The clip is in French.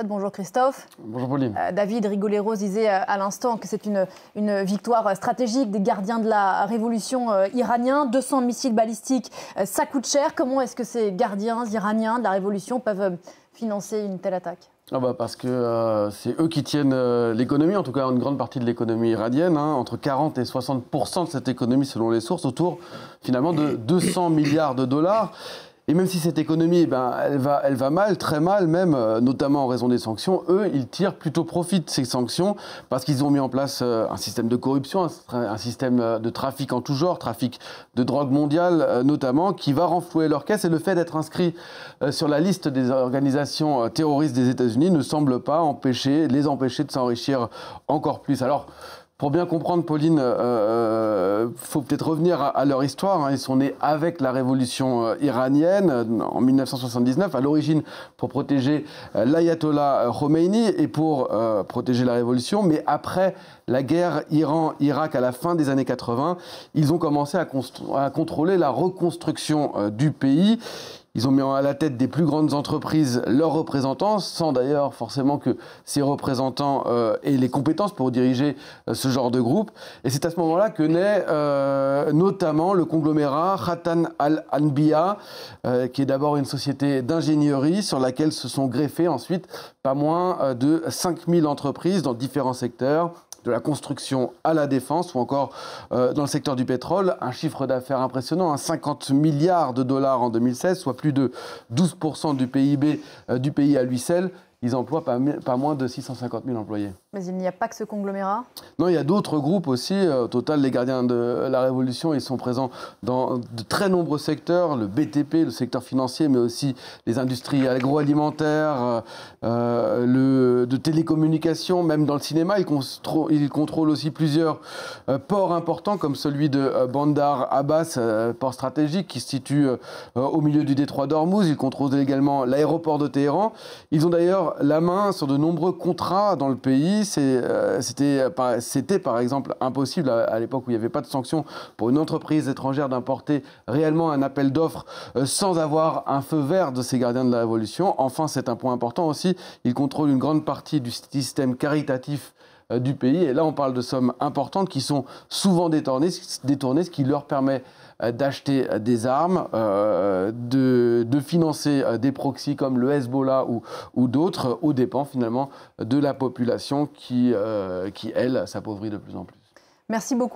Bonjour Christophe. Bonjour Pauline. David Rigoleros disait à l'instant que c'est une victoire stratégique des gardiens de la révolution iranienne. 200 missiles balistiques, ça coûte cher. Comment est-ce que ces gardiens iraniens de la révolution peuvent financer une telle attaque ? Parce que c'est eux qui tiennent l'économie, en tout cas une grande partie de l'économie iranienne, entre 40 et 60% de cette économie selon les sources, autour finalement de 200 milliards de dollars. Et même si cette économie, elle va mal, très mal même, notamment en raison des sanctions, eux, ils tirent plutôt profit de ces sanctions parce qu'ils ont mis en place un système de corruption, un système de trafic en tout genre, trafic de drogue mondiale notamment, qui va renflouer leur caisse. Et le fait d'être inscrit sur la liste des organisations terroristes des États-Unis ne semble pas les empêcher de s'enrichir encore plus. Alors, pour bien comprendre, Pauline, faut peut-être revenir à leur histoire. Ils sont nés avec la révolution iranienne en 1979, à l'origine pour protéger l'ayatollah Khomeini et pour protéger la révolution. Mais après la guerre Iran-Irak à la fin des années 80, ils ont commencé à contrôler la reconstruction du pays. Ils ont mis à la tête des plus grandes entreprises leurs représentants, sans d'ailleurs forcément que ces représentants aient les compétences pour diriger ce genre de groupe. Et c'est à ce moment-là que naît notamment le conglomérat Khatan al-Anbiya, qui est d'abord une société d'ingénierie sur laquelle se sont greffées ensuite pas moins de 5000 entreprises dans différents secteurs, de la construction à la défense ou encore dans le secteur du pétrole, un chiffre d'affaires impressionnant, 50 milliards de dollars en 2016, soit plus de 12% du PIB du pays à lui seul. Ils emploient pas moins de 650 000 employés. Mais il n'y a pas que ce conglomérat ? Non, il y a d'autres groupes aussi. Au total, les gardiens de la Révolution, ils sont présents dans de très nombreux secteurs, le BTP, le secteur financier, mais aussi les industries agroalimentaires, de télécommunications, même dans le cinéma. Ils contrôlent aussi plusieurs ports importants, comme celui de Bandar Abbas, port stratégique qui se situe au milieu du détroit d'Ormuz. Ils contrôlent également l'aéroport de Téhéran. Ils ont d'ailleurs la main sur de nombreux contrats dans le pays. C'était par exemple impossible à l'époque où il n'y avait pas de sanctions pour une entreprise étrangère d'importer réellement un appel d'offres sans avoir un feu vert de ces gardiens de la Révolution. Enfin, c'est un point important aussi, ils contrôlent une grande partie du système caritatif du pays. Et là, on parle de sommes importantes qui sont souvent détournées, ce qui leur permet d'acheter des armes, de financer des proxys comme le Hezbollah ou d'autres, aux dépens finalement de la population qui elle, s'appauvrit de plus en plus. Merci beaucoup.